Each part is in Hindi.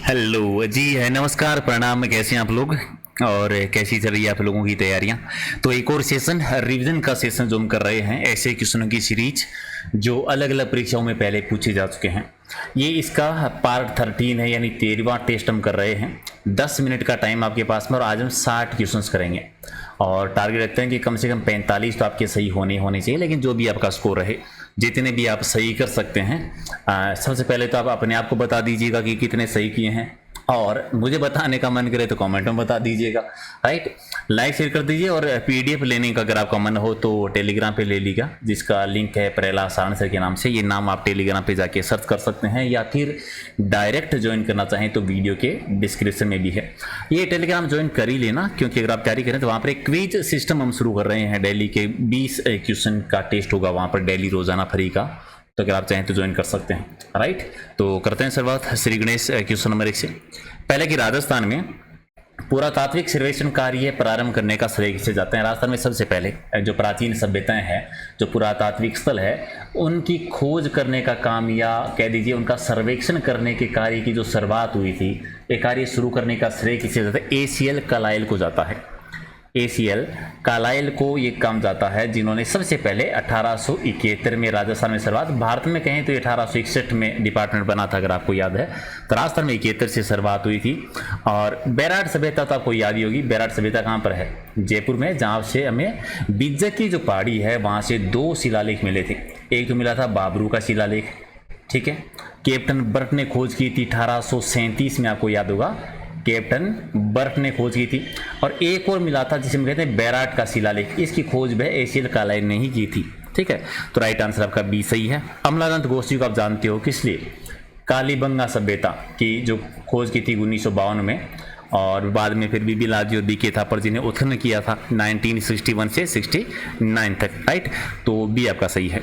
हेलो जी है, नमस्कार, प्रणाम। कैसे हैं आप लोग और कैसी चल रही है आप लोगों की तैयारियां? तो एक और सेशन, रिवीजन का सेशन जो हम कर रहे हैं, ऐसे क्वेश्चनों की सीरीज जो अलग अलग परीक्षाओं में पहले पूछे जा चुके हैं। ये इसका पार्ट 13 है, यानी 13वां टेस्ट हम कर रहे हैं। 10 मिनट का टाइम आपके पास में और आज हम 60 क्वेश्चंस करेंगे और टारगेट रखते हैं कि कम से कम 45 तो आपके सही होने चाहिए, लेकिन जो भी आपका स्कोर रहे, जितने भी आप सही कर सकते हैं। सबसे पहले तो आप अपने आप को बता दीजिएगा कि कितने सही किए हैं, और मुझे बताने का मन करे तो कमेंट में बता दीजिएगा। राइट, लाइक शेयर कर दीजिए। और पीडीएफ लेने का अगर आपका मन हो तो टेलीग्राम पे ले लीजिएगा, जिसका लिंक है प्रहलाद सारण सर के नाम से। ये नाम आप टेलीग्राम पे जाके सर्च कर सकते हैं, या फिर डायरेक्ट ज्वाइन करना चाहें तो वीडियो के डिस्क्रिप्शन में भी है। ये टेलीग्राम ज्वाइन कर ही लेना, क्योंकि अगर आप तैयारी करें तो वहाँ पर एक क्विज सिस्टम हम शुरू कर रहे हैं। डेली के 20 क्वेश्चन का टेस्ट होगा वहाँ पर, डेली रोजाना फ्री का। तो अगर आप चाहें तो ज्वाइन कर सकते हैं। राइट, तो करते हैं शुरुआत श्री गणेश क्वेश्चन नंबर 1 से। पहले कि राजस्थान में पुरातात्विक सर्वेक्षण कार्य प्रारंभ करने का श्रेय किसे जाता है? राजस्थान में सबसे पहले जो प्राचीन सभ्यताएं हैं, जो पुरातात्विक स्थल है, उनकी खोज करने का काम, या कह दीजिए उनका सर्वेक्षण करने के कार्य की जो शुरुआत हुई थी, ये कार्य शुरू करने का श्रेय किसे जाता है? एसीएल कलाइल को जाता है। एसीएल कालाइल को ये काम जाता है, जिन्होंने सबसे पहले 1871 में राजस्थान में शुरुआत, भारत में कहें तो 1861 में डिपार्टमेंट बना था, अगर आपको याद है। तो राजस्थान में 71 से शुरुआत हुई थी। और बैराट सभ्यता तो आपको याद ही होगी। बैराट सभ्यता कहाँ पर है? जयपुर में, जहाँ से हमें बिज्जक की जो पहाड़ी है वहाँ से 2 शिलालेख मिले थे। एक तो मिला था बाबरू का शिलालेख, ठीक है, कैप्टन बर्ट ने खोज की थी 1837 में, आपको याद होगा, कैप्टन बर्ट ने खोज की थी। और एक और मिला था जिसे हम कहते हैं बैराट का शिलालेख, इसकी खोज भी एसीएल कालाइल ने ही की थी। ठीक है, तो राइट आंसर आपका बी सही है। अमलादंत गोष्ठी को आप जानते हो किस लिए? कालीबंगा सभ्यता की जो खोज की थी 1952 में, और बाद में फिर बीबी लालजी और बीके थापर जी ने उत्खनन किया था 1961 से 69 तक। राइट, तो बी आपका सही है।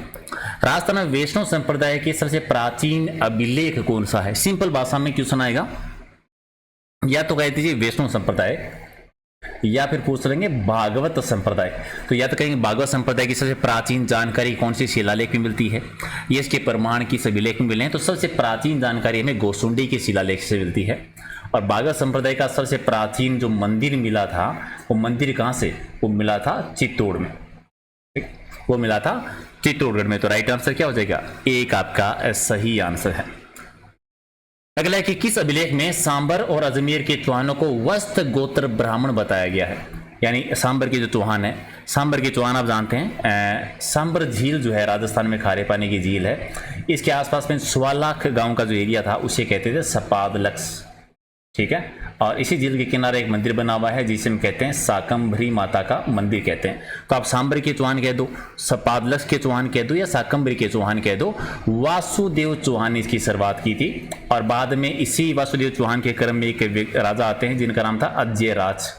राजस्थान में वैष्णव संप्रदाय के सबसे प्राचीन अभिलेख कौन सा है? सिंपल भाषा में क्वेश्चन आएगा, या तो कह दीजिए वैष्णव संप्रदाय, या फिर पूछ लेंगे भागवत संप्रदाय। तो या तो कहेंगे भागवत संप्रदाय की सबसे प्राचीन जानकारी कौन सी शिलालेख में मिलती है, ये इसके प्रमाण की सभी लेख में मिले हैं। तो सबसे प्राचीन जानकारी हमें गोसुंडी के शिलालेख से मिलती है। और भागवत संप्रदाय का सबसे प्राचीन जो मंदिर मिला था, वो मंदिर कहाँ से? वो मिला था चित्तौड़ में, वो मिला था चित्तौड़गढ़ में। तो राइट आंसर क्या हो जाएगा? एक आपका सही आंसर है। अगला है कि किस अभिलेख में सांबर और अजमेर के चौहानों को वस्त गोत्र ब्राह्मण बताया गया है? यानी सांबर के जो चौहान है, सांबर के चौहान आप जानते हैं, सांबर झील जो है राजस्थान में खारे पानी की झील है, इसके आसपास में 16 लाख गांव का जो एरिया था उसे कहते थे सपादलक्स। ठीक है, और इसी झील के किनारे एक मंदिर बना हुआ है जिसे हम कहते हैं शाकंभरी माता का मंदिर कहते हैं। तो आप सांबर के चौहान कह दो, सपादलक्स के चौहान कह दो, या शाकंभरी के चौहान कह दो। वासुदेव चौहान ने इसकी शुरुआत की थी, और बाद में इसी वासुदेव चौहान के क्रम में एक राजा आते हैं जिनका नाम था अजय राज,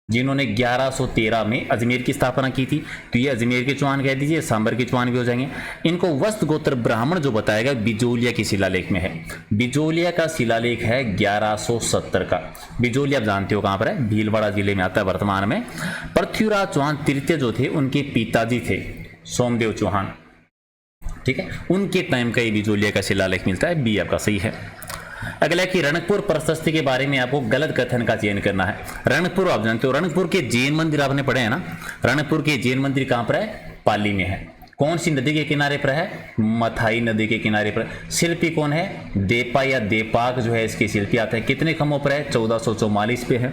जिन्होंने 1113 में अजमेर की स्थापना की थी। तो ये अजमेर के चौहान कह दीजिए, सांबर के चौहान भी हो जाएंगे। इनको वस्त गोत्र ब्राह्मण जो बताया गया बिजोलिया की शिलालेख में है। बिजोलिया का शिलालेख है 1170 का। बिजोलिया आप जानते हो कहां पर है? भीलवाड़ा जिले में आता है वर्तमान में। पृथ्वीराज चौहान तृतीय जो थे, उनके पिताजी थे सोमदेव चौहान। ठीक है, उनके टाइम का ये बिजोलिया का शिलालेख मिलता है। बी आपका सही है। अगला कि रणकपुर प्रशस्ति के बारे में आपको गलत कथन का चयन करना है। रणकपुर आप जानते हो, रणकपुर के जैन मंदिर आपने पढ़े हैं ना? रणकपुर के जैन मंदिर कहां पर है? पाली में है। कौन सी नदी के किनारे पर है? मथाई नदी के किनारे पर। शिल्पी कौन है? देपा या देपाक जो है इसके शिल्पी आते हैं। कितने खम्भों पर है? 1444 पे है।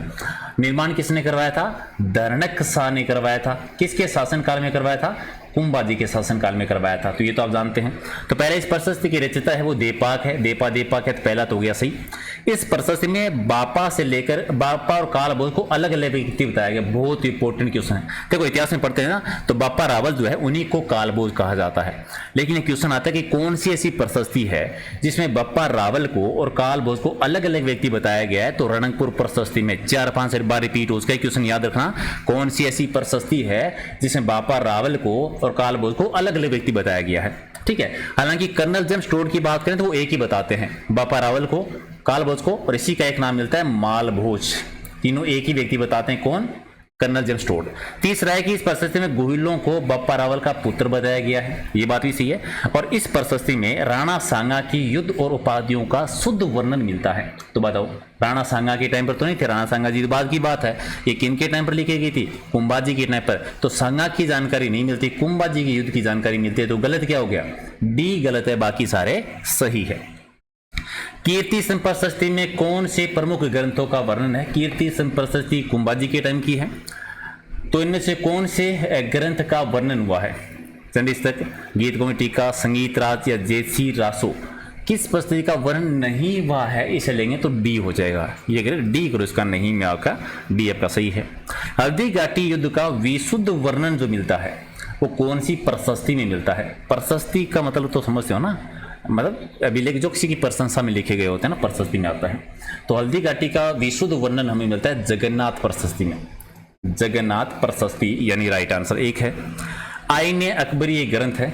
निर्माण किसने करवाया था? धरणक शाह ने करवाया था। किसके शासनकाल में करवाया था? कुंभाजी के शासनकाल में करवाया था। तो ये तो आप जानते हैं। तो पहले इस प्रशस्ति की रचयिता है वो देपाक है। देपाक है, तो पहला तो हो गया सही। इस प्रशस्ति में बापा से लेकर बापा और काल भोज को अलग अलग व्यक्ति बताया गया। बहुत इंपॉर्टेंट क्वेश्चन है। देखो इतिहास में पढ़ते हैं ना, तो बापा रावल जो है उन्हीं को काल भोज कहा जाता है। लेकिन एक क्वेश्चन आता है कि कौन सी ऐसी प्रशस्ति है जिसमें बप्पा रावल को और काल भोज को अलग अलग व्यक्ति बताया गया है? तो रणकपुर प्रशस्ति में 4-5 बार रिपीट हो, उसका क्वेश्चन याद रखना। कौन सी ऐसी प्रशस्ति है जिसमें बापा रावल को और काल भोज को अलग अलग व्यक्ति बताया गया है? ठीक है, हालांकि कर्नल जेम्स टोड की बात करें तो वो एक ही बताते हैं, बापा रावल को, काल भोज को, और इसी का एक नाम मिलता है माल भोज। तीनों एक ही व्यक्ति बताते हैं। कौन? Colonel James Tod. तीसरा है कि इस प्रशस्ति में गोहिलों को बप्पा रावल का पुत्र बताया गया है, ये बात भी सही है। और इस प्रशस्ति में राणा सांगा की युद्ध और उपाधियों का शुद्ध वर्णन मिलता है। तो बताओ, राणा सांगा के टाइम पर तो नहीं थे, राणा सांगा जी तो बाद की बात है। ये किन के टाइम पर लिखी गई थी? कुंभाजी के टाइम पर। तो सांगा की जानकारी नहीं मिलती, कुंभाजी की युद्ध की जानकारी मिलती है। तो गलत क्या हो गया? डी गलत है, बाकी सारे सही है। कीर्ति संप्रशस्ति में कौन से प्रमुख ग्रंथों का वर्णन है? कीर्ति संप्रशस्ति कुंभाजी के टाइम की है, तो इनमें से कौन से ग्रंथ का वर्णन हुआ है? चंडीस्तक, गीत गोविंद टीका, संगीत राज या जैसी रासो? किस प्रस्तुति का वर्णन नहीं हुआ है इसे लेंगे तो डी हो जाएगा। ये अगर डी करो, इसका नहीं में आपका डी आपका सही है। हल्दी घाटी युद्ध का विशुद्ध वर्णन जो मिलता है वो कौन सी प्रशस्ति में मिलता है? प्रशस्ति का मतलब तो समझते हो ना, मतलब अभिलेख जो किसी की प्रशंसा में लिखे गए होते हैं ना, प्रशस्ति में आता है। तो हल्दी घाटी का विशुद्ध वर्णन हमें मिलता है जगन्नाथ प्रशस्ति में। जगन्नाथ प्रशस्ति यानी राइट आंसर एक है। आईने अकबरी ये ग्रंथ है,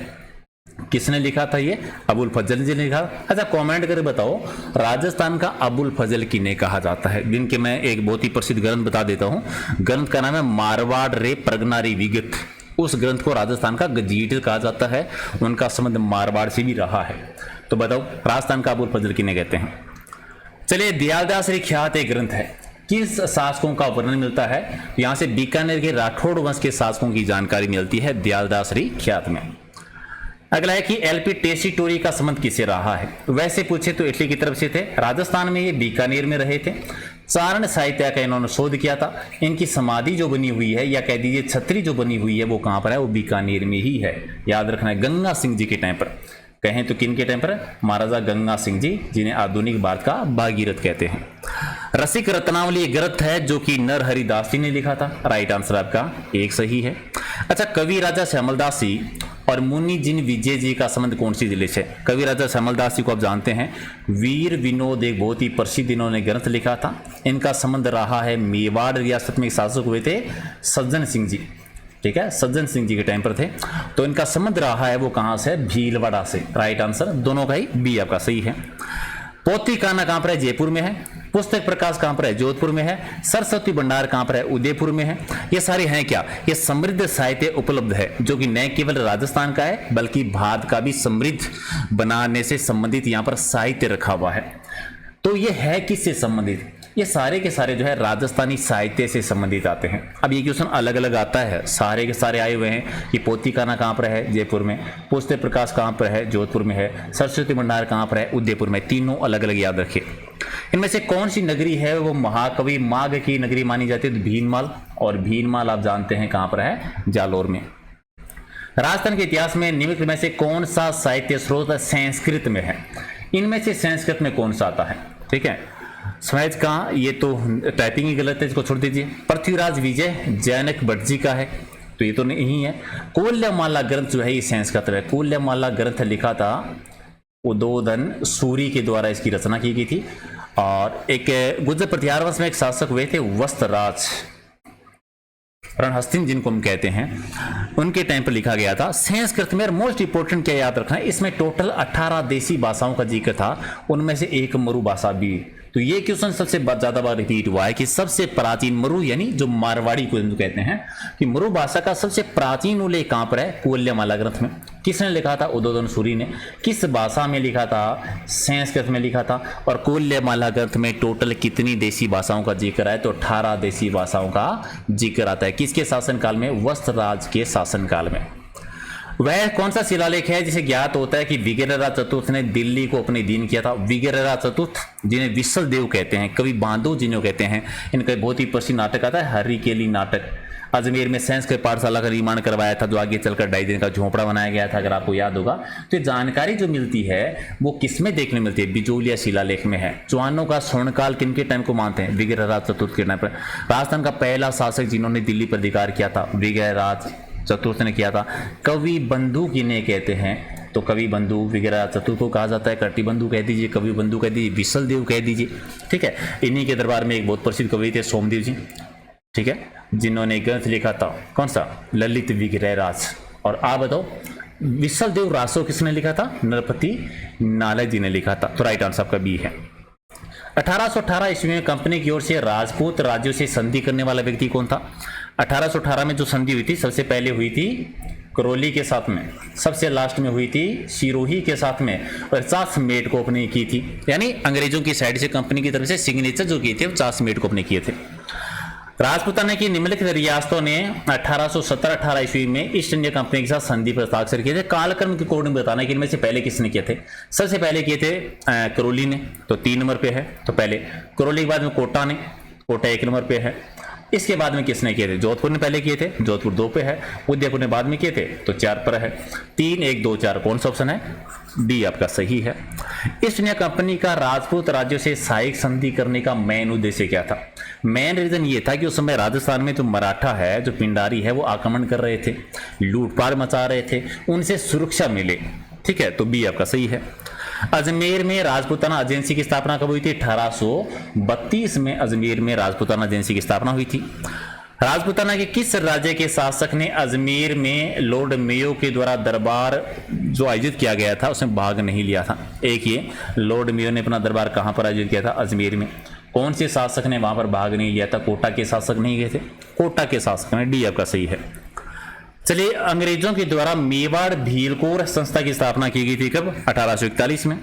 किसने लिखा था? ये अबुल फजल जी ने लिखा। अच्छा, कमेंट करके बताओ राजस्थान का अबुल फजल किन्हें कहा जाता है? जिनके मैं एक बहुत ही प्रसिद्ध ग्रंथ बता देता हूँ। ग्रंथ का नाम है मारवाड़ रे प्रगनारी विगत। उस ग्रंथ को राजस्थान का गजीट कहा जाता है, उनका संबंध मारवाड़ से भी रहा है। तो बताओ राजस्थान का अबुल फजल किन्हें कहते हैं? चलिए, दयालदास ख्यात एक ग्रंथ है, किस शासकों का वर्णन मिलता है? यहां से बीकानेर के राठौड़ वंश के शासकों की जानकारी मिलती है दयालदास ख्यात में। अगला है कि एलपी टेसीटोरी का संबंध किससे रहा है? वैसे पूछे तो इटली की तरफ से थे, राजस्थान में ये बीकानेर में रहे थे। चारण साहित्य का इन्होंने शोध किया था। इनकी समाधि जो बनी हुई है या कह दीजिए छतरी जो बनी हुई है वो कहां पर है? वो बीकानेर में ही है। याद रखना है, गंगा सिंह जी के टाइम पर। कहें तो किन के टाइम पर? महाराजा गंगा सिंह जी, जिन्हें आधुनिक भारत का भागीरथ कहते हैं। रसिक रत्नावली ग्रंथ है जो कि नरहरि दास जी ने लिखा था। राइट आंसर आपका एक सही है। अच्छा, कवि राजा श्यामलदास जी और मुनि जिन विजय जी का संबंध कौन सी जिले से? कवि राजा श्यामलदास जी को आप जानते हैं, वीर विनोद एक बहुत ही प्रसिद्ध इन्होंने ग्रंथ लिखा था। इनका संबंध रहा है मेवाड़ रियासत में शासक हुए थे सज्जन सिंह जी, ठीक है, सज्जन सिंह जी के टाइम पर थे। तो इनका संबंध रहा है वो कहां से? भीलवाड़ा से। राइट आंसर दोनों का ही बी आपका सही है। पोथी खाना कहां पर है? जयपुर में है। पुस्तक प्रकाश कहां पर है? जोधपुर में है। सरस्वती भंडार कहां पर है? उदयपुर में है। ये सारे हैं क्या? ये समृद्ध साहित्य उपलब्ध है जो कि न केवल राजस्थान का है बल्कि भारत का भी समृद्ध बनाने से संबंधित यहाँ पर साहित्य रखा हुआ है। तो ये है किससे संबंधित? ये सारे के सारे जो है राजस्थानी साहित्य से संबंधित आते हैं। अब ये क्वेश्चन अलग अलग आता है, सारे के सारे आए हुए हैं कि पोथी खाना कहाँ पर है? जयपुर में। पुस्तक प्रकाश कहाँ पर है? जोधपुर में है। सरस्वती भंडार कहाँ पर है? उदयपुर में। तीनों अलग अलग याद रखिए। इनमें से कौन सी नगरी है वो महाकवि माघ की नगरी मानी जाती है? भीनमाल। और भीनमाल आप जानते हैं कहाँ पर है? जालोर में। राजस्थान के इतिहास में निम्नलिखित में से कौन सा साहित्य स्रोत संस्कृत में है? इनमें से संस्कृत में कौन सा आता है? ठीक है, स्वैज का ये तो टाइपिंग ही गलत है, इसको छोड़ दीजिए। पृथ्वीराज विजय जैनक भट्ट जी का है, तो ये तो नहीं है। कोल्यमाला ग्रंथ जो है ये संस्कृत है। कोल्यमाला ग्रंथ लिखा था उदोदन सूरी के द्वारा, इसकी रचना की गई थी। और एक गुर्जर प्रतिहार वंश में एक शासक हुए थे वस्त्रराज रणहस्तिन जिनको हम कहते हैं, उनके टाइम पर लिखा गया था संस्कृत में। मोस्ट इंपोर्टेंट क्या याद रखना है, इसमें टोटल 18 देसी भाषाओं का जिक्र था, उनमें से एक मरु भाषा भी। तो ये क्वेश्चन सबसे ज्यादा बार रिपीट हुआ है कि सबसे प्राचीन मरु यानी जो मारवाड़ी को कहते हैं कि मरु भाषा का सबसे प्राचीन उल्लेख कहां पर है? कोल्यमाला ग्रंथ में। किसने लिखा था? उदोदन सूरी ने। किस भाषा में लिखा था? संस्कृत में लिखा था। और कोल्यमाला ग्रंथ में टोटल कितनी देसी भाषाओं का जिक्र है? तो 18 देसी भाषाओं का जिक्र आता है। किसके शासनकाल में? वस्त्रराज के शासनकाल में। वह कौन सा शिलालेख है जिसे ज्ञात होता है कि विग्रहराज चतुर्थ ने दिल्ली को अपने अधीन किया था? विग्रहराज चतुर्थ जिन्हें विसल देव कहते हैं, कवि बांधव जिन्हें कहते हैं, इनका बहुत ही प्रसिद्ध नाटक आता है हरिकेली नाटक। अजमेर में संस्कृत पाठशाला का निर्माण करवाया था जो आगे चलकर 2.5 दिन का झोपड़ा बनाया गया था, अगर आपको याद होगा। तो ये जानकारी जो मिलती है वो किसमें देखने मिलती है? बिजोलिया शिलालेख में है। चौहानों का स्वर्णकाल किनके टाइम को मानते हैं? विग्रहराज चतुर्थ के टाइम पर। राजस्थान का पहला शासक जिन्होंने दिल्ली पर अधिकार किया था विग्रहराज चतुर्थ ने किया था। कवि बंधु किन्हें कहते हैं? तो कवि बंधु विग्रहराज चतुर्थ को कहा जाता है। कटी बंधु कह दीजिए, कवि बंधु कह दीजिए, विसल देव कह दीजिए, ठीक है। इन्हीं के दरबार में एक बहुत प्रसिद्ध कवि थे सोमदेव जी, ठीक है, जिन्होंने ग्रंथ लिखा था कौन सा? ललित विग्रहराज। और आप बताओ विसल देव रासो किसने लिखा था? नरपति नालक जी ने लिखा था। तो राइट आंसर आपका बी है। 1818 ईस्वी में कंपनी की ओर से राजपूत राज्यों से संधि करने वाला व्यक्ति कौन था? 1818 में जो संधि हुई थी सबसे पहले हुई थी करौली के साथ में, सबसे लास्ट में हुई थी सिरोही के साथ में, और चासमेट को अपने की थी। यानी अंग्रेजों की साइड से कंपनी की तरफ से सिग्नेचर जो किए थे वो चासमेट को अपने किए थे। राजपूताना की निम्नलिखित रियासतों ने 1817-18 ईस्वी में ईस्ट इंडिया कंपनी के साथ संधि पर हस्ताक्षर किए थे। कालक्रम के अकॉर्डिंग बताना कि इनमें से पहले किसने किए थे। सबसे पहले किए थे करौली ने, तो 3 नंबर पे है। तो पहले करौली के बाद में कोटा ने, कोटा 1 नंबर पे है। इसके बाद में किसने किए थे, जोधपुर ने पहले किए थे, जोधपुर 2 पे है। उदयपुर ने बाद में किए थे, तो 4 पर है। 3, 1, 2, 4 कौन सा ऑप्शन है, डी आपका सही है। ईस्ट इंडिया कंपनी का राजपूत राज्यों से सहायक संधि करने का मेन उद्देश्य क्या था। मेन रीजन ये था कि उस समय राजस्थान में जो मराठा है, जो पिंडारी है, वो आक्रमण कर रहे थे, लूटपाट मचा रहे थे, उनसे सुरक्षा मिले। ठीक है, तो बी आपका सही है। अजमेर में राजपूताना एजेंसी की स्थापना कब हुई थी, 1832 में अजमेर में राजपूताना एजेंसी की स्थापना हुई थी। राजपूताना के किस राज्य के शासक ने अजमेर में लॉर्ड मेयो के द्वारा दरबार जो आयोजित किया गया था उसमें भाग नहीं लिया था। एक ये लॉर्ड मेयो ने अपना दरबार कहां पर आयोजित किया था, अजमेर में। कौन से शासक ने वहां पर भाग नहीं लिया था, कोटा के शासक नहीं गए थे, कोटा के शासक ने, डी आपका सही है। चलिए, अंग्रेजों के द्वारा मेवाड़ भीलकोर संस्था की स्थापना की गई थी कब, 1841 में।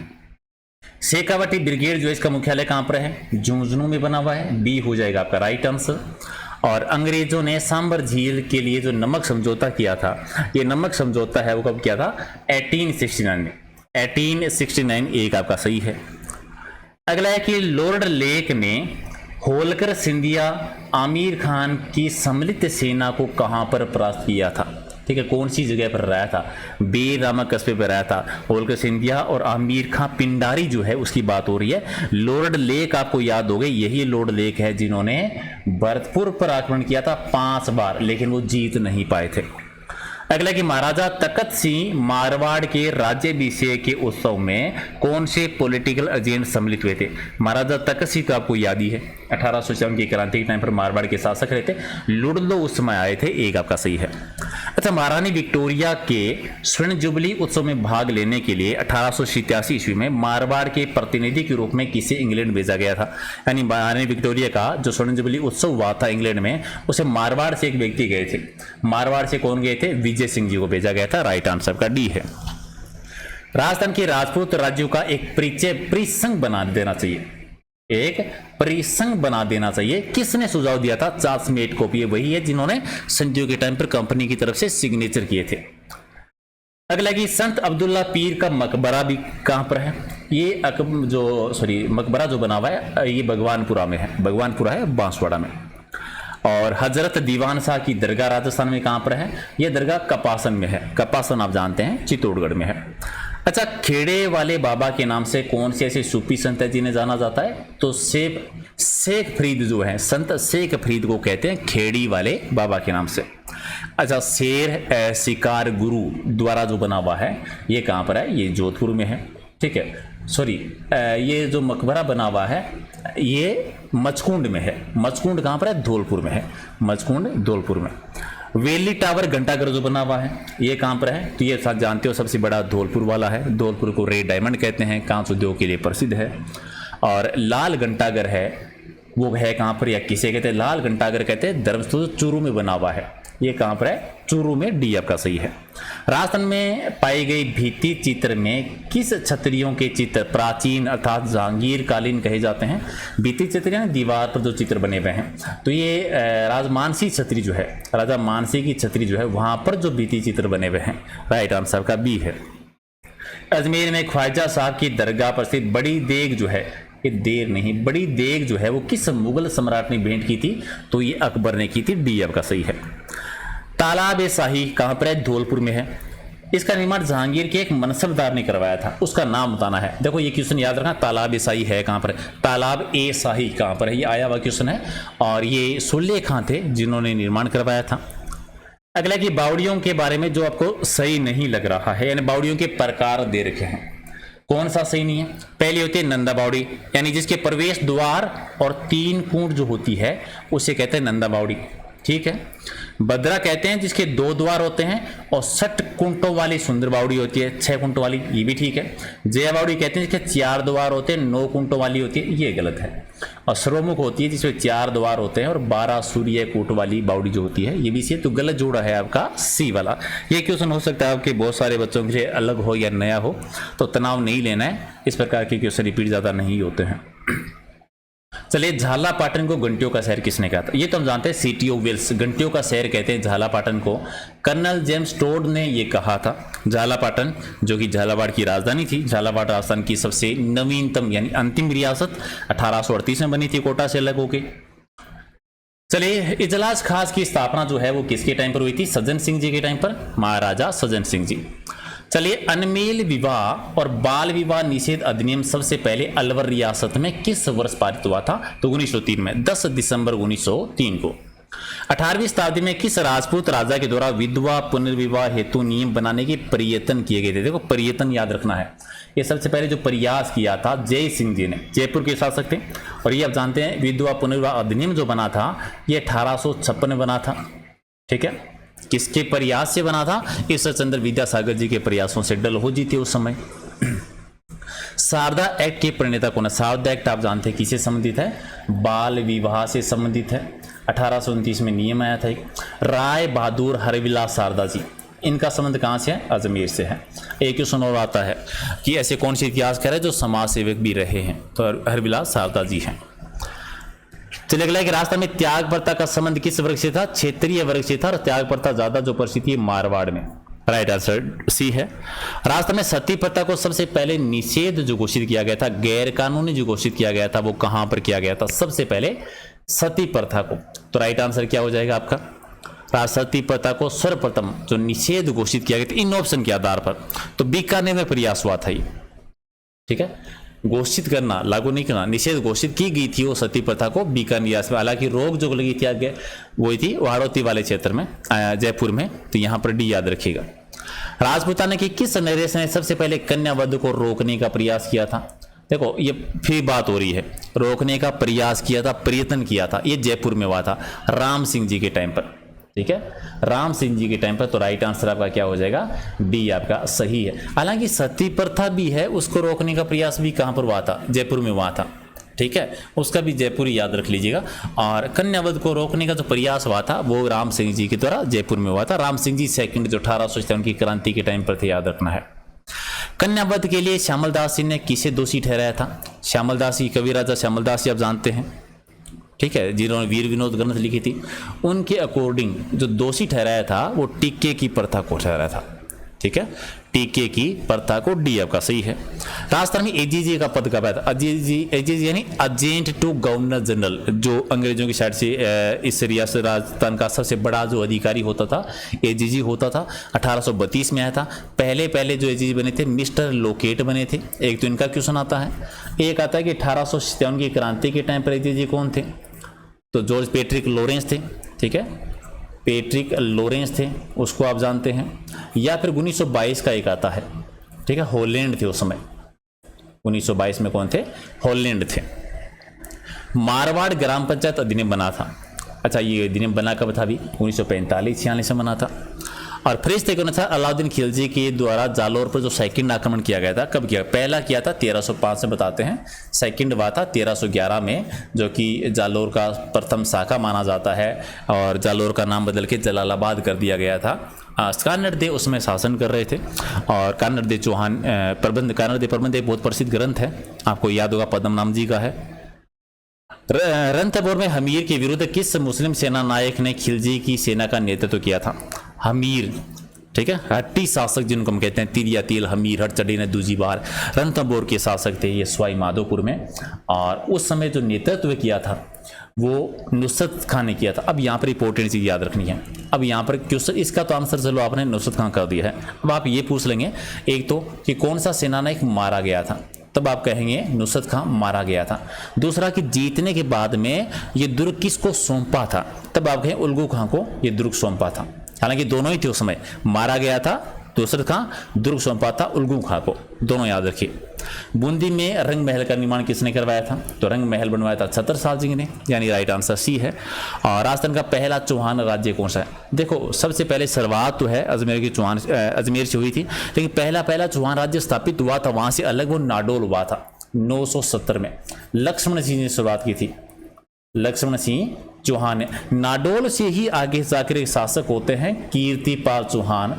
शेखावटी ब्रिगेड जो इसका मुख्यालय कहां पर है, झुंझुनू में बना हुआ है, बी हो जाएगा आपका राइट आंसर। और अंग्रेजों ने सांबर झील के लिए जो नमक समझौता किया था, ये नमक समझौता है वो कब किया था, 1869 में। 1869 एक आपका सही है। अगला है कि लॉर्ड लेक ने होलकर सिंधिया आमिर खान की सम्मिलित सेना को कहां पर परास्त किया था। ठीक है, कौन सी जगह पर रहा था, बेर नामक कस्बे पर रहा था। होलकर सिंधिया और आमिर खान पिंडारी जो है उसकी बात हो रही है। लॉर्ड लेक आपको याद हो गई, यही लॉर्ड लेक है जिन्होंने भरतपुर पर आक्रमण किया था 5 बार, लेकिन वो जीत नहीं पाए थे। अगला कि महाराजा तखत सिंह मारवाड़ के राज्याभिषेक के उत्सव में कौन से पॉलिटिकल एजेंट सम्मिलित हुए थे। महाराजा तखत सिंह तो आपको याद ही है, 1854 की क्रांति के टाइम पर मारवाड़ के शासक रहे थे, लुड़लो उस समय आए थे, एक आपका सही है। अच्छा, महारानी विक्टोरिया के स्वर्ण जुबली उत्सव में भाग लेने के लिए 1887 ईस्वी में मारवाड़ के प्रतिनिधि के रूप में किसे इंग्लैंड भेजा गया था। यानी महारानी विक्टोरिया का जो स्वर्ण जुबली उत्सव हुआ था इंग्लैंड में, उसे मारवाड़ से एक व्यक्ति गए थे। मारवाड़ से कौन गए थे, विजय सिंह जी को भेजा गया था, राइट आंसर का डी है। राजस्थान के राजपूत राज्यों का एक परिसंघ बना देना चाहिए, एक परिसंघ बना देना चाहिए। किसने सुझाव दिया था, चार्ल्स को। ये वही है जिन्होंने संधियों के टाइम पर कंपनी की तरफ से सिग्नेचर किए थे। अगला कि संत अब्दुल्ला पीर का मकबरा भी कहां पर है। ये मकबरा जो बना हुआ है ये भगवानपुरा में है, भगवानपुरा है बांसवाड़ा में। और हजरत दीवान शाह की दरगाह राजस्थान में कहां पर है, यह दरगाह कपासन में है। कपासन आप जानते हैं चित्तौड़गढ़ में है। अच्छा, खेड़े वाले बाबा के नाम से कौन से ऐसे सूफी संत है जिन्हें जाना जाता है, तो शेख फरीद जो है, संत शेख फरीद को कहते हैं खेड़ी वाले बाबा के नाम से। अच्छा, शेर शिकार गुरु द्वारा जो बना हुआ है ये कहां पर है, ये जोधपुर में है। ठीक है, ये जो मकबरा बना हुआ है ये मचकुंड में है। मचकुंड कहां पर है, धौलपुर में है, मचकुंड धौलपुर में। वेली टावर घंटाघर जो बना हुआ है ये कहां पर है, तो ये साथ जानते हो सबसे बड़ा धौलपुर वाला है। धौलपुर को रेड डायमंड कहते हैं, कांच उद्योग के लिए प्रसिद्ध है। और लाल घंटाघर है वो है कहां पर, या किसे कहते हैं, लाल घंटाघर कहते हैं, धर्मस्थल चूरू में बना हुआ है। ये कहां पर है, चूरू में, डी आपका सही है। राजस्थान में पाई गई भित्ति चित्र में किस क्षत्रियों के चित्र प्राचीन अर्थात जहांगीर कालीन कहे जाते हैं। भित्ति चित्र यानी दीवार पर जो चित्र बने हुए हैं, तो ये राजमानसी छत्री जो है, राजा मानसी की छत्री जो है वहां पर जो भित्ति चित्र बने हुए हैं, राइट आंसर का बी है। अजमेर में ख्वाजा साहब की दरगाह पर स्थित बड़ी देग जो है, ये देर नहीं बड़ी देग जो है वो किस मुगल सम्राट ने भेंट की थी, तो ये अकबर ने की थी, डी आपका सही है। तालाब शाही कहां पर है, धौलपुर में है। इसका निर्माण जहांगीर के एक मनसबदार ने करवाया था, उसका नाम बताना है। देखो ये क्वेश्चन याद रखना, तालाब शाही है कहां पर है, तालाब ए शाही कहां पर है, ये आया हुआ क्वेश्चन है। और ये सुल्ले खां थे जिन्होंने निर्माण करवाया था। अगला कि बावड़ियों के बारे में जो आपको सही नहीं लग रहा है, यानी बावड़ियों के प्रकार दे रखे हैं, कौन सा सही नहीं है। पहली होती है नंदा बावड़ी, यानी जिसके प्रवेश द्वार और 3 कूंड जो होती है उसे कहते हैं नंदा बावड़ी। ठीक है। बद्रा कहते हैं जिसके 2 द्वार होते हैं और 60 कुंटों वाली सुंदर बावड़ी होती है, 6 कुंटों वाली, ये भी ठीक है। जया बावड़ी कहते हैं जिसके 4 द्वार होते हैं, 9 कुंटों वाली होती है, ये गलत है। और सर्वमुख होती है जिसमें 4 द्वार होते हैं और 12 सूर्य कूट वाली बावड़ी जो होती है, ये भी सी, तो गलत जोड़ा है आपका सी वाला। ये क्वेश्चन हो सकता है आपके बहुत सारे बच्चों के अलग हो या नया हो, तो तनाव नहीं लेना है, इस प्रकार के क्वेश्चन रिपीट ज़्यादा नहीं होते हैं। चलिए, झालापाटन को घंटियों का शहर किसने कहा था? ये तो हम जानते हैं, सिटी ऑफ वेल्स, घंटियों का शहर कहते हैं झालापाटन को। कर्नल जेम्स टोड ने ये कहा था। झालापाटन जो कि झालावाड़ की राजधानी थी, झालावाड़ राजस्थान की सबसे नवीनतम यानी अंतिम रियासत 1838 में बनी थी कोटा से अलग होके। चलिए, इजलास खास की स्थापना जो है वो किसके टाइम पर हुई थी? सज्जन सिंह जी के टाइम पर, महाराजा सज्जन सिंह जी। चलिए, अनमेल विवाह और बाल विवाह निषेध अधिनियम सबसे पहले अलवर रियासत में किस वर्ष पारित हुआ था? तो 1903 में, 10 दिसंबर 1903 को। 18वीं शताब्दी में किस राजपूत राजा के द्वारा विधवा पुनर्विवाह हेतु नियम बनाने के प्रयत्न किए गए थे? देखो, प्रयत्न याद रखना है। ये सबसे पहले जो प्रयास किया था जय सिंह जी ने, जयपुर के शासक थे। और ये आप जानते हैं, विधवा पुनर्विवाह अधिनियम जो बना था ये 1856 में बना था। ठीक है, किसके प्रयास से बना था? ईश्वर चंद्र विद्यासागर जी के प्रयासों से। डलहौजी थे उस समय। शारदा एक्ट के प्रणेता कौन है? शारदा एक्ट आप जानते हैं किससे संबंधित है? बाल विवाह से संबंधित है। 1829 में नियम आया था। राय बहादुर हरविलास शारदा जी, इनका संबंध कहाँ से है? अजमेर से है। एक क्वेश्चन और आता है कि ऐसे कौन से इतिहासकार है जो समाज सेवक भी रहे हैं? तो हरविलास शारदा जी हैं। चलिए, अगला कि राजस्थान में त्याग प्रथा का संबंध किस वर्ग से था? क्षेत्रीय वर्ग से था। और त्याग प्रथा ज्यादा जो प्रसिद्ध थी मारवाड़ में। राइट आंसर सी है। राजस्थान में सती प्रथा को सबसे पहले निषेध जो घोषित किया गया था, गैर कानूनी जो घोषित किया गया था, वो कहां पर किया गया था? सबसे पहले सती प्रथा को। तो राइट आंसर क्या हो जाएगा आपका? सती प्रथा को सर्वप्रथम जो निषेध घोषित किया गया था इन ऑप्शन के आधार पर, तो बीकानेर में प्रयास हुआ था ये। ठीक है, घोषित करना, लागू नहीं करना, निषेध घोषित की गई थी वो सती प्रथा को बीकानेर में। हालांकि रोक जो लगी थी आगे वही थी वाड़ौती वाले क्षेत्र में, जयपुर में। तो यहां पर डी याद रखिएगा। राजपूताना की किस नरेश ने सबसे पहले कन्यावध को रोकने का प्रयास किया था? देखो, ये फिर बात हो रही है, रोकने का प्रयास किया था, प्रयत्न किया था, ये जयपुर में हुआ था राम सिंह जी के टाइम पर। ठीक है, राम सिंह जी के टाइम पर। तो राइट आंसर आपका क्या हो जाएगा? डी आपका सही है। हालांकि सती प्रथा भी है, उसको रोकने का प्रयास भी कहां पर हुआ था? जयपुर में हुआ था। ठीक है, उसका भी जयपुर याद रख लीजिएगा। और कन्यावध को रोकने का जो प्रयास हुआ था वो राम सिंह जी के द्वारा जयपुर में हुआ था। राम सिंह जी सेकंड जो 1857 की क्रांति के टाइम पर थे, याद रखना है। कन्यावध के लिए श्यामल दास जी ने किसे दोषी ठहराया था? श्यामल दास जी, कवि राजा श्यामल दास जी आप जानते हैं। ठीक है, जिन्होंने वीर विनोद ग्रंथ लिखी थी, उनके अकॉर्डिंग जो दोषी ठहराया था वो टीके की प्रथा को ठहराया था। ठीक है, टीके की प्रथा को, डी आपका सही है। राजस्थान में एजीजी का पद कब आया था? एजीजी यानी एजेंट टू गवर्नर जनरल, जो अंग्रेजों की साइड से इस रियासत राजस्थान का सबसे बड़ा जो अधिकारी होता था एजीजी होता था। 1832 में आया था। पहले जो एजीजी बने थे मिस्टर लोकेट बने थे। एक तो इनका क्वेश्चन आता है, एक आता है कि 1857 की क्रांति के टाइम पर एजीजी कौन थे? तो जॉर्ज पैट्रिक लॉरेंस थे। ठीक है, पैट्रिक लॉरेंस थे, उसको आप जानते हैं। या फिर 1922 का एक आता है। ठीक है, हॉलैंड थे उस समय। 1922 में कौन थे? हॉलैंड थे। मारवाड़ ग्राम पंचायत अधिनियम बना था। अच्छा, ये अधिनियम बना कब था? भी 1945-46 में बना था। और फरिश्ते के अनुसार अलाउद्दीन खिलजी के द्वारा जालोर पर जो सेकंड आक्रमण किया गया था, कब किया? पहला किया था 1305 से बताते हैं। सेकंड हुआ था 1311 में, जो कि जालोर का प्रथम शाखा माना जाता है। और जालोर का नाम बदल के जलालाबाद कर दिया गया था। कानड़ देव उसमें शासन कर रहे थे। और कानड़ देव चौहान कानड़ देव प्रबंध एक बहुत प्रसिद्ध ग्रंथ है, आपको याद होगा, पद्मनाभ जी का है। रणथंभौर में हमीर के विरुद्ध किस मुस्लिम सेना नायक ने खिलजी की सेना का नेतृत्व किया था? हमीर। ठीक है, हट्टी शासक जिनको हम कहते हैं, तिल या तिल हमीर हट चढ़ी ने दूजी बार। रणथंभौर के शासक थे ये सवाई माधोपुर में। और उस समय जो नेतृत्व किया था वो नुसरत खान ने किया था। अब यहाँ पर इंपॉर्टेंट चीज याद रखनी है। अब यहाँ पर क्वेश्चन इसका तो आंसर चलो आपने नुसरत खान कर दिया है। अब आप ये पूछ लेंगे एक तो कि कौन सा सेनानायक मारा गया था, तब आप कहेंगे नुसरत खान मारा गया था। दूसरा कि जीतने के बाद में ये दुर्ग किसको सौंपा था, तब आप कहें उल्गू खां को ये दुर्ग सौंपा था। हालांकि दोनों ही थे उस समय, मारा गया था दूसरा था दुर्ग सौंपा था उल्गू खां को, दोनों याद रखिए। बूंदी में रंग महल का निर्माण किसने करवाया था? तो रंग महल बनवाया था छत्रसाल जी ने, यानी राइट आंसर सी है। और राजस्थान का पहला चौहान राज्य कौन सा है? देखो सबसे पहले शुरुआत तो है अजमेर की चौहान अजमेर से हुई थी, लेकिन पहला चौहान राज्य स्थापित हुआ था वहां से अलग, वो नाडोल हुआ था 970 में। लक्ष्मण सिंह ने शुरुआत की थी, लक्ष्मण सिंह चौहान ने। नाडोल से ही आगे जाकर एक शासक होते हैं कीर्तिपाल चौहान,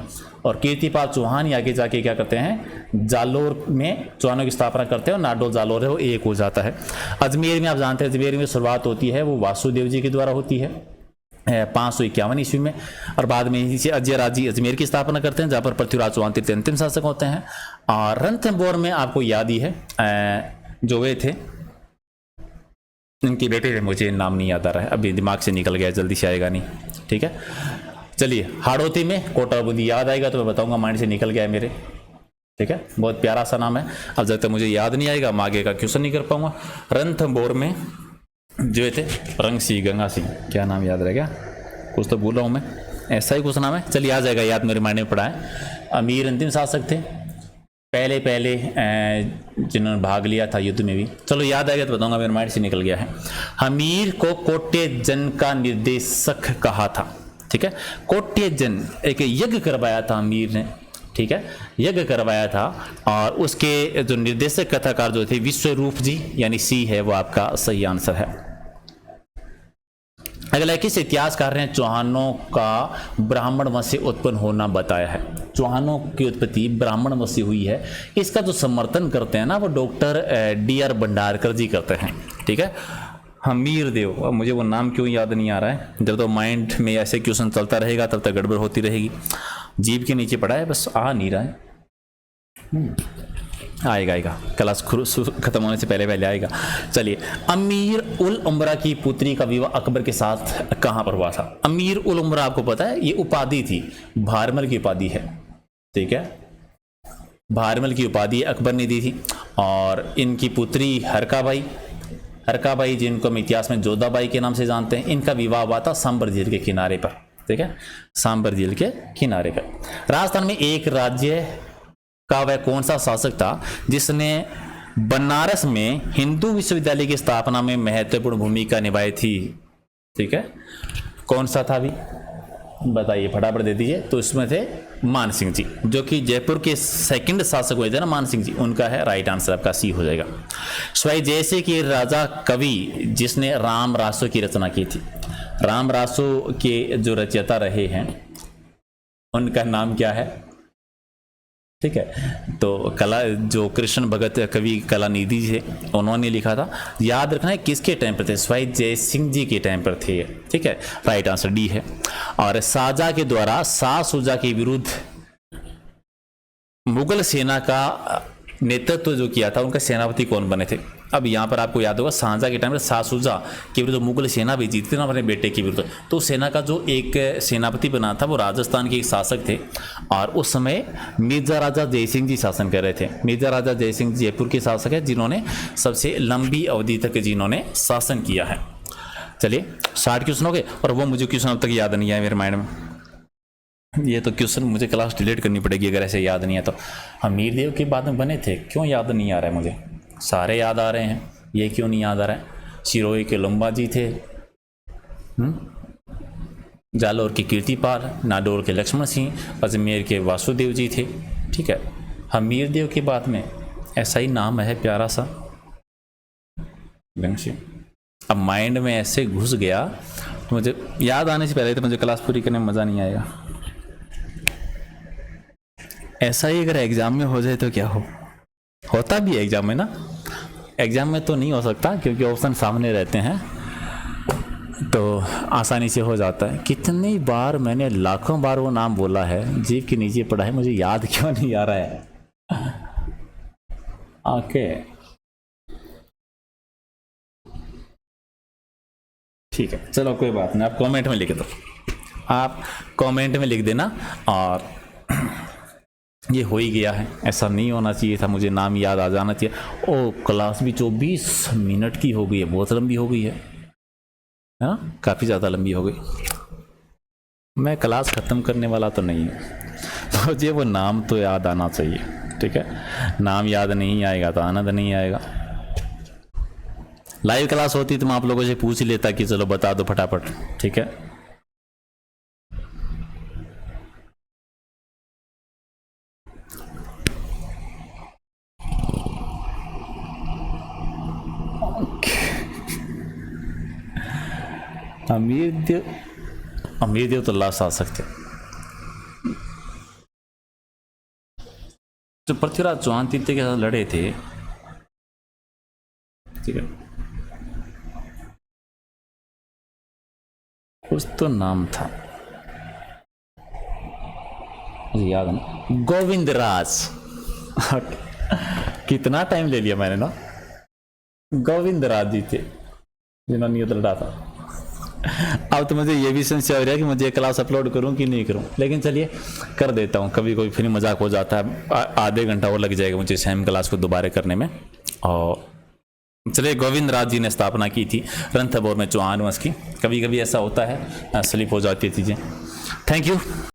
और कीर्तिपाल चौहान ही आगे जाके क्या करते हैं, जालोर में चौहानों की स्थापना करते हैं और नाडोल जालोर है वो एक हो जाता है। अजमेर में आप जानते हैं अजमेर में शुरुआत होती है वो वासुदेव जी के द्वारा होती है 551 ईस्वी में, और बाद में इसी अजय राजी अजमेर की स्थापना करते हैं जहाँ पर पृथ्वीराज चौहान तृतीय अंतिम शासक होते हैं। और रणथंभौर में आपको याद ही है जो वे थे, इनके बेटे थे, मुझे नाम नहीं याद आ रहा है अभी, दिमाग से निकल गया, जल्दी से आएगा नहीं, ठीक है। चलिए हाड़ौती में कोटा बूंदी याद आएगा तो मैं बताऊंगा, माइंड से निकल गया है मेरे, ठीक है। बहुत प्यारा सा नाम है, अब जब तक मुझे याद नहीं आएगा मैं आगे का क्वेश्चन नहीं कर पाऊंगा। रणथंभौर में जो थे रंग सिंह गंगा सिंह, क्या नाम याद रह गया, कुछ तो भूला हूँ मैं, ऐसा ही कुछ नाम है, चलिए आ जाएगा याद, मेरे माइंड में पड़ा है। अमीर अंतिम शासक थे, पहले जिन्होंने भाग लिया था युद्ध में भी, चलो याद आएगा तो बताऊंगा, मेरे माइंड से निकल गया है। हमीर को कोट्यजन का निर्देशक कहा था, ठीक है। कोट्यजन एक यज्ञ करवाया था हमीर ने, ठीक है, यज्ञ करवाया था, और उसके जो निर्देशक कथाकार जो थे विश्वरूप जी, यानी सी है वो आपका सही आंसर है। अगला किस इतिहासकार ने चौहानों का ब्राह्मण वंश से उत्पन्न होना बताया है? चौहानों की उत्पत्ति ब्राह्मण वंश से हुई है, इसका जो समर्थन करते हैं ना वो डॉक्टर डी.आर. भंडारकर जी करते हैं, ठीक है। हमीर देव, अब मुझे वो नाम क्यों याद नहीं आ रहा है, जब तो माइंड में ऐसे क्वेश्चन चलता रहेगा तब तक गड़बड़ होती रहेगी, जीभ के नीचे पड़ा है बस आ नहीं रहा है, आएगा क्लास खत्म होने से पहले आएगा। चलिए, अमीर उल उमरा की पुत्री का विवाह अकबर के साथ कहां पर हुआ था? अमीर उल उमरा आपको पता है ये उपाधि थी, भारमल की उपाधि है, ठीक है, भारमल की उपाधि अकबर ने दी थी। और इनकी पुत्री हरकाबाई जिनको हम इतिहास में जोधाबाई के नाम से जानते हैं, इनका विवाह हुआ था सांबर झील के किनारे पर, ठीक है, सांबर झील के किनारे पर। राजस्थान में एक राज्य का वह कौन सा शासक था जिसने बनारस में हिंदू विश्वविद्यालय की स्थापना में महत्वपूर्ण भूमिका निभाई थी? ठीक है, कौन सा था अभी बताइए, फटाफट दे दीजिए। तो इसमें थे मान सिंह जी, जो कि जयपुर के सेकंड शासक हुए थे ना मान सिंह जी, उनका है राइट आंसर आपका सी हो जाएगा। स्वाई जैसे कि राजा कवि जिसने राम रासो की रचना की थी, राम रासो के जो रचयिता रहे हैं उनका नाम क्या है? ठीक है, तो कला जो कृष्ण भगत कवि कलानिधि थे उन्होंने लिखा था। याद रखना है किसके टाइम पर थे, स्वाई जय सिंह जी के टाइम पर थे, ठीक है, राइट आंसर डी है। और शाहजहां के द्वारा शाह शुजा के विरुद्ध मुगल सेना का नेतृत्व जो किया था उनका सेनापति कौन बने थे? अब यहाँ पर आपको याद होगा शाहजहां के टाइम पर शाह शुजा के विरुद्ध मुगल सेना भी जीतती ना अपने बेटे के विरुद्ध, तो सेना का जो एक सेनापति बना था वो राजस्थान के एक शासक थे, और उस समय मिर्जा राजा जयसिंह जी शासन कर रहे थे। मिर्जा राजा जयसिंह जयपुर के शासक है जिन्होंने सबसे लंबी अवधि तक जिन्होंने शासन किया है। चलिए 60 क्वेश्चन हो गए, और वो मुझे क्वेश्चन अब तक याद नहीं आया मेरे माइंड में, ये तो क्वेश्चन मुझे क्लास डिलीट करनी पड़ेगी अगर ऐसे याद नहीं है तो। हमीर देव के बाद में बने थे, क्यों याद नहीं आ रहा है मुझे, सारे याद आ रहे हैं, ये क्यों नहीं याद आ रहा है? सिरोही के लंबा जी थे, जालोर के कीर्तिपाल, नाडोर के लक्ष्मण सिंह, अजमेर के वासुदेव जी थे, ठीक है। हमीर देव के बाद में ऐसा ही नाम है प्यारा सा, अब माइंड में ऐसे घुस गया तो मुझे याद आने से पहले तो मुझे क्लास पूरी करने में मज़ा नहीं आएगा। ऐसा ही अगर एग्जाम में हो जाए तो क्या होता भी है एग्जाम में ना, एग्जाम में तो नहीं हो सकता क्योंकि ऑप्शन सामने रहते हैं तो आसानी से हो जाता है। कितनी बार मैंने लाखों बार वो नाम बोला है, जीभ के नीचे पड़ा है, मुझे याद क्यों नहीं आ रहा है? ओके ठीक है, चलो कोई बात नहीं, आप कमेंट में लिख दो, आप कमेंट में लिख देना। और ये हो ही गया है, ऐसा नहीं होना चाहिए था, मुझे नाम याद आ जाना चाहिए। ओ क्लास भी 24 मिनट की हो गई है, बहुत लंबी हो गई है ना, काफ़ी ज़्यादा लंबी हो गई। मैं क्लास ख़त्म करने वाला तो नहीं हूँ, मुझे वो नाम तो याद आना चाहिए, ठीक है। नाम याद नहीं आएगा तो आनंद नहीं आएगा। लाइव क्लास होती तो मैं आप लोगों से पूछ लेता कि चलो बता दो फटाफट, ठीक है। अमीर देव तो लास्ट आ सकते। जो पृथ्वीराज चौहान तीर्थ के साथ लड़े थे, ठीक है, कुछ तो नाम था मुझे याद नहीं। गोविंदराज। कितना टाइम ले लिया मैंने ना। गोविंदराज जी थे जिन्होंने युद्ध लड़ा था। अब तो मुझे ये भी संशय हो रहा है कि मुझे क्लास अपलोड करूं कि नहीं करूं, लेकिन चलिए कर देता हूं। कभी कोई फिर मजाक हो जाता है। आधे घंटा और लग जाएगा मुझे सेम क्लास को दोबारा करने में। और चलिए, गोविंद राज जी ने स्थापना की थी रणथंभौर में चौहान वंश की। कभी कभी ऐसा होता है, स्लिप हो जाती है चीज़ें। Thank you.